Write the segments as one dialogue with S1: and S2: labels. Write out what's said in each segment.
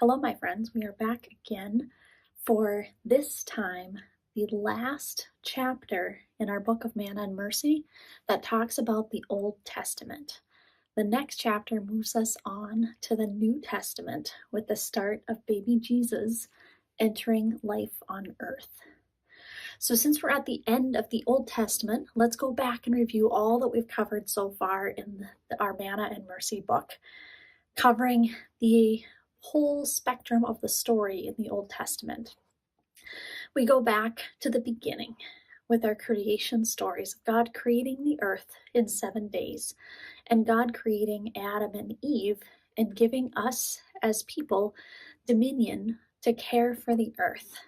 S1: Hello, my friends. We are back again for this time the last chapter in our book of Manna and Mercy that talks about the Old Testament. The next chapter moves us on to the New Testament with the start of baby Jesus entering life on earth. So, since we're at the end of the Old Testament, let's go back and review all that we've covered so far in our Manna and Mercy book, covering the whole spectrum of the story in the Old Testament. We go back to the beginning with our creation stories of God creating the earth in 7 days and God creating Adam and Eve and giving us as people dominion to care for the earth,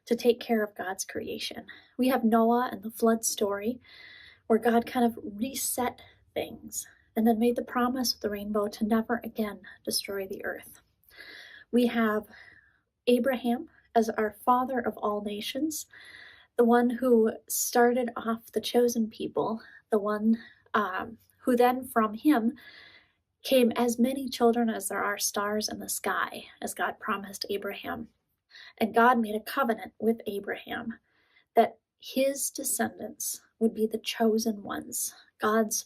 S1: to take care of God's creation. We have Noah and the flood story where God kind of reset things and then made the promise of the rainbow to never again destroy the earth. We have Abraham as our father of all nations, the one who started off the chosen people, the one who then from him came as many children as there are stars in the sky, as God promised Abraham. And God made a covenant with Abraham that his descendants would be the chosen ones, God's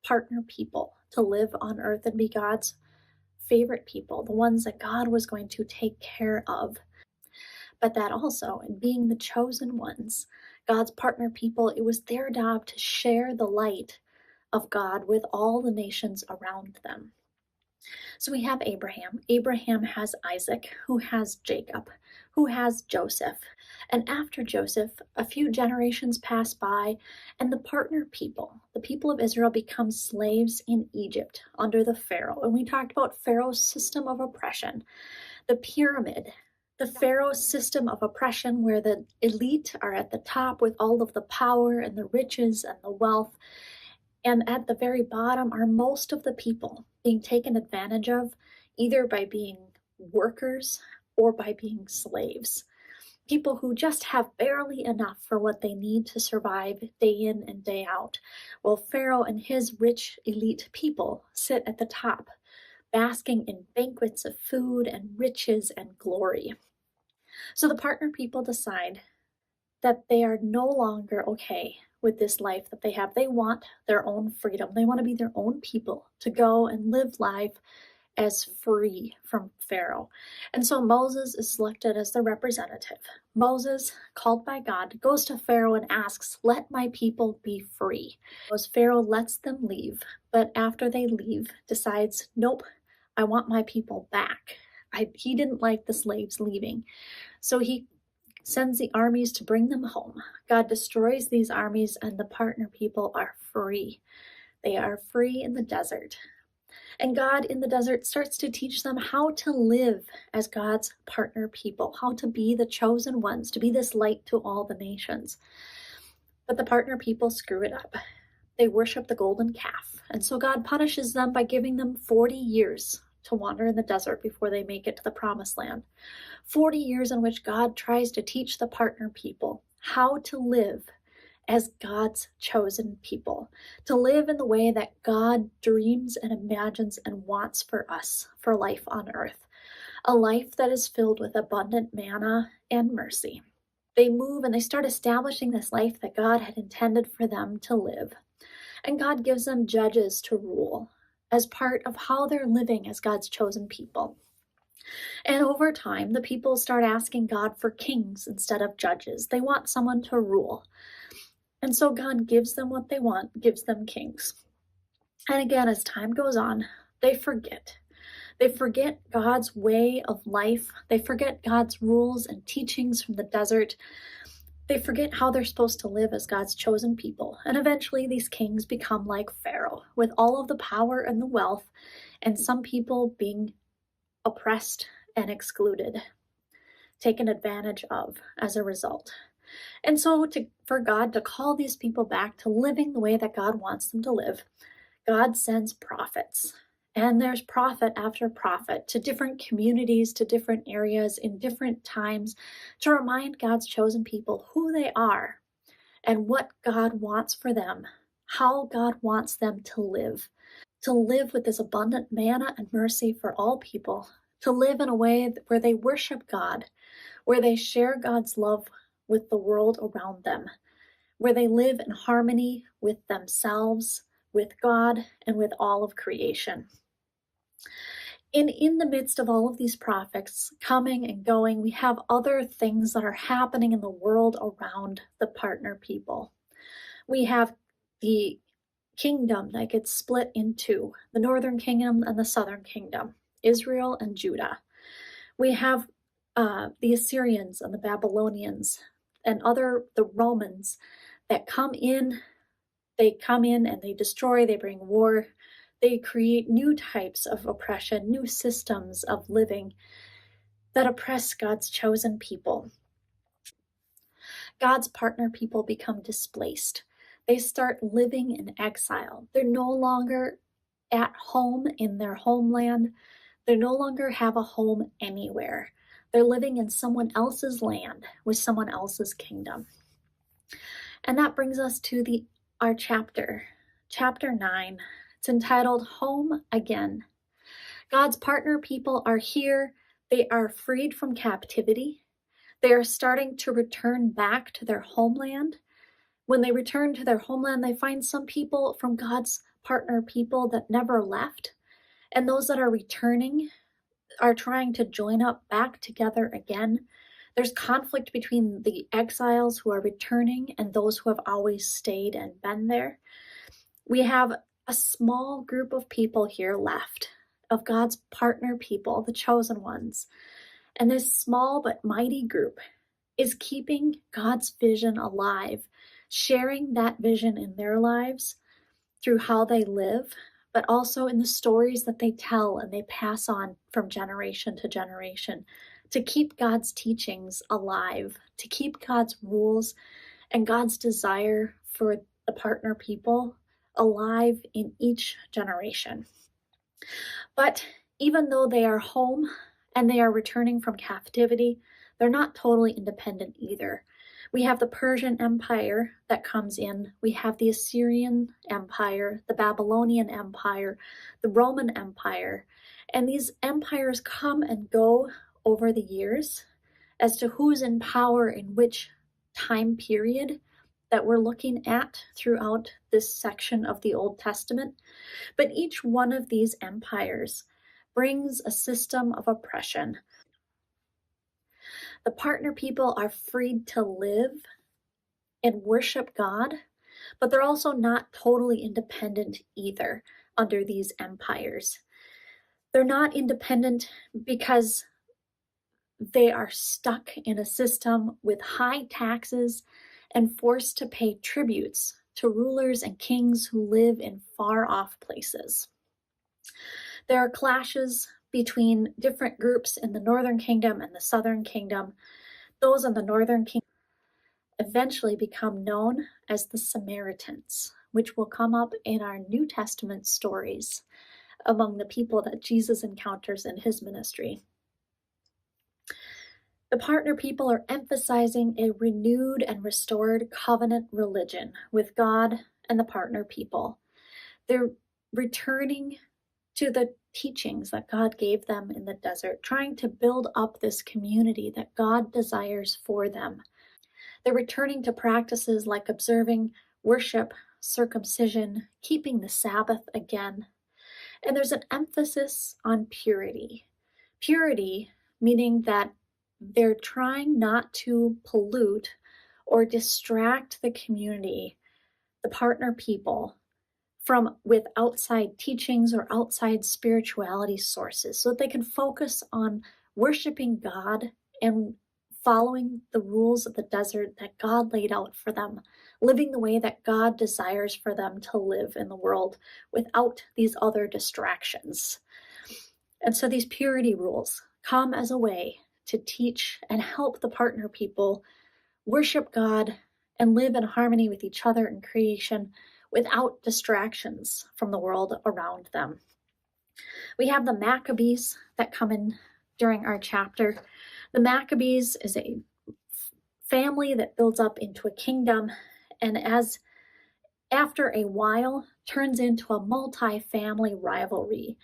S1: partner people to live on earth and be God's favorite people, the ones that God was going to take care of. But that also, in being the chosen ones, God's partner people, it was their job to share the light of God with all the nations around them. So we have Abraham. Abraham has Isaac, who has Jacob, who has Joseph. And after Joseph, a few generations pass by, and the partner people, the people of Israel, become slaves in Egypt under the Pharaoh. And we talked about Pharaoh's system of oppression, the pyramid, the Pharaoh's system of oppression where the elite are at the top with all of the power and the riches and the wealth. And at the very bottom are most of the people being taken advantage of, either by being workers or by being slaves. People who just have barely enough for what they need to survive day in and day out, while Pharaoh and his rich elite people sit at the top, basking in banquets of food and riches and glory. So the partner people decide that they are no longer okay with this life that they have. They want their own freedom. They want to be their own people, to go and live life as free from Pharaoh. And so Moses is selected as the representative. Moses, called by God, goes to Pharaoh and asks, "Let my people be free." As Pharaoh lets them leave, but after they leave, decides, "Nope, I want my people back." He didn't like the slaves leaving. So he sends the armies to bring them home. God destroys these armies, and the partner people are free. They are free in the desert. And God in the desert starts to teach them how to live as God's partner people, how to be the chosen ones, to be this light to all the nations. But the partner people screw it up. They worship the golden calf. And so God punishes them by giving them 40 years to wander in the desert before they make it to the promised land. 40 years in which God tries to teach the partner people how to live as God's chosen people, to live in the way that God dreams and imagines and wants for us, for life on earth, a life that is filled with abundant manna and mercy. They move and they start establishing this life that God had intended for them to live. And God gives them judges to rule as part of how they're living as God's chosen people. And over time, the people start asking God for kings instead of judges. They want someone to rule. And so God gives them what they want, gives them kings. And again, as time goes on, they forget. They forget God's way of life. They forget God's rules and teachings from the desert. They forget how they're supposed to live as God's chosen people. And eventually these kings become like Pharaoh, with all of the power and the wealth, and some people being oppressed and excluded, taken advantage of as a result. And so for God to call these people back to living the way that God wants them to live, God sends prophets. And there's prophet after prophet to different communities, to different areas in different times, to remind God's chosen people who they are and what God wants for them, how God wants them to live with this abundant manna and mercy for all people, to live in a way where they worship God, where they share God's love with the world around them, where they live in harmony with themselves, with God, and with all of creation. And in the midst of all of these prophets coming and going, we have other things that are happening in the world around the partner people. We have the kingdom that gets split into the northern kingdom and the southern kingdom, Israel and Judah. We have the Assyrians and the Babylonians and the Romans that come in. They come in and they destroy, they bring war, they create new types of oppression, new systems of living that oppress God's chosen people. God's partner people become displaced. They start living in exile. They're no longer at home in their homeland. They no longer have a home anywhere. They're living in someone else's land with someone else's kingdom. And that brings us to our chapter 9. It's entitled Home Again. God's partner people are here. They are freed from captivity. They are starting to return back to their homeland. When they return to their homeland, they find some people from God's partner people that never left. And those that are returning are trying to join up back together again. There's conflict between the exiles who are returning and those who have always stayed and been there. We have a small group of people here left, of God's partner people, the chosen ones. And this small but mighty group is keeping God's vision alive, sharing that vision in their lives through how they live, but also in the stories that they tell and they pass on from generation to generation to keep God's teachings alive, to keep God's rules and God's desire for the partner people alive in each generation. But even though they are home and they are returning from captivity, they're not totally independent either. We have the Persian Empire that comes in. We have the Assyrian Empire, the Babylonian Empire, the Roman Empire. And these empires come and go over the years as to who's in power in which time period that we're looking at throughout this section of the Old Testament. But each one of these empires brings a system of oppression. The partner people are freed to live and worship God, but they're also not totally independent either under these empires. They're not independent because they are stuck in a system with high taxes and forced to pay tributes to rulers and kings who live in far-off places. There are clashes between different groups in the northern kingdom and the southern kingdom. Those in the northern kingdom eventually become known as the Samaritans, which will come up in our New Testament stories among the people that Jesus encounters in his ministry. The partner people are emphasizing a renewed and restored covenant religion with God and the partner people. They're returning to the teachings that God gave them in the desert, trying to build up this community that God desires for them. They're returning to practices like observing worship, circumcision, keeping the Sabbath again. And there's an emphasis on purity. Purity meaning that they're trying not to pollute or distract the community, the partner people, with outside teachings or outside spirituality sources, so that they can focus on worshiping God and following the rules of the desert that God laid out for them, living the way that God desires for them to live in the world without these other distractions. And so these purity rules come as a way to teach and help the partner people worship God and live in harmony with each other in creation without distractions from the world around them. We have the Maccabees that come in during our chapter. The Maccabees is a family that builds up into a kingdom, and after a while, turns into a multi-family rivalry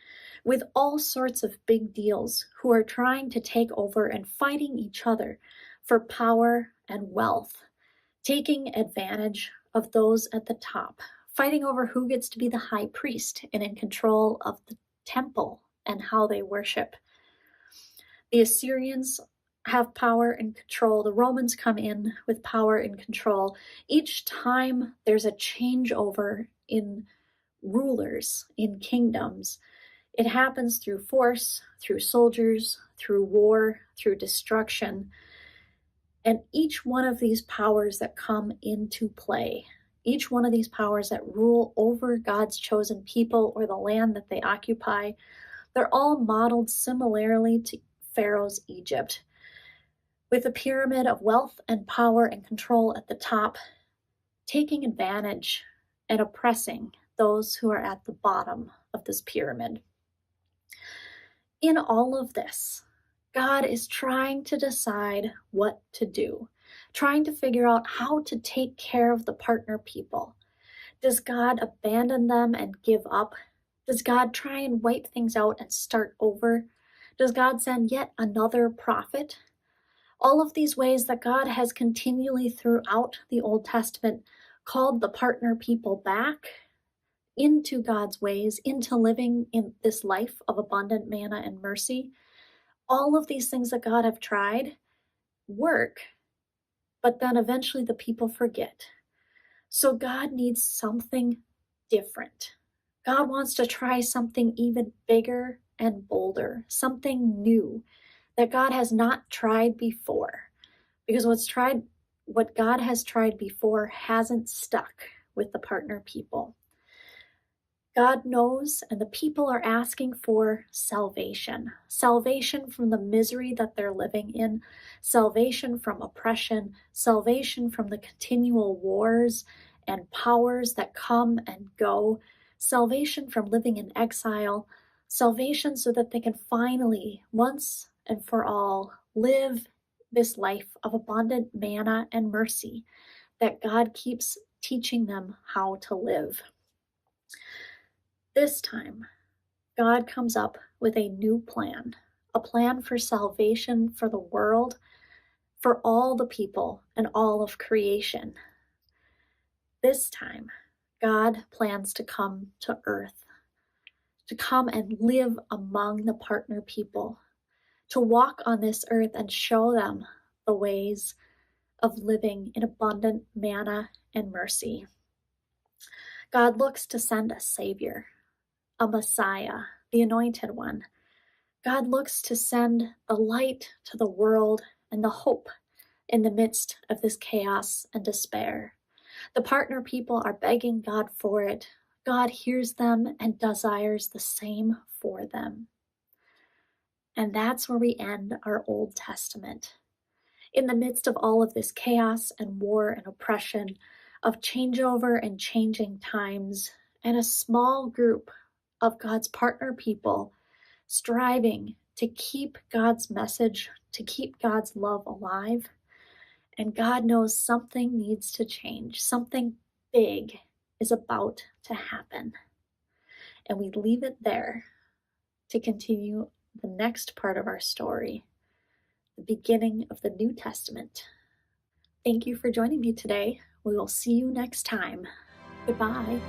S1: with all sorts of big deals who are trying to take over and fighting each other for power and wealth, taking advantage of those at the top, fighting over who gets to be the high priest and in control of the temple and how they worship. The Assyrians have power and control. The Romans come in with power and control. Each time there's a changeover in rulers, in kingdoms, it happens through force, through soldiers, through war, through destruction. And each one of these powers that come into play, each one of these powers that rule over God's chosen people or the land that they occupy, they're all modeled similarly to Pharaoh's Egypt, with a pyramid of wealth and power and control at the top, taking advantage and oppressing those who are at the bottom of this pyramid. In all of this, God is trying to decide what to do, trying to figure out how to take care of the partner people. Does God abandon them and give up? Does God try and wipe things out and start over? Does God send yet another prophet? All of these ways that God has continually throughout the Old Testament called the partner people back into God's ways, into living in this life of abundant manna and mercy. All of these things that God have tried work, but then eventually the people forget. So God needs something different. God wants to try something even bigger and bolder, something new that God has not tried before. Because what God has tried before hasn't stuck with the partner people. God knows, and the people are asking for salvation. Salvation from the misery that they're living in, salvation from oppression, salvation from the continual wars and powers that come and go, salvation from living in exile, salvation so that they can finally, once and for all, live this life of abundant manna and mercy that God keeps teaching them how to live. This time, God comes up with a new plan, a plan for salvation for the world, for all the people and all of creation. This time, God plans to come to earth, to come and live among the partner people, to walk on this earth and show them the ways of living in abundant manna and mercy. God looks to send a Savior, a Messiah, the Anointed One. God looks to send the light to the world and the hope in the midst of this chaos and despair. The partner people are begging God for it. God hears them and desires the same for them. And that's where we end our Old Testament. In the midst of all of this chaos and war and oppression, of changeover and changing times, and a small group of God's partner people striving to keep God's message, to keep God's love alive. And God knows something needs to change. Something big is about to happen. And we leave it there to continue the next part of our story, the beginning of the New Testament. Thank you for joining me today. We will see you next time. Goodbye.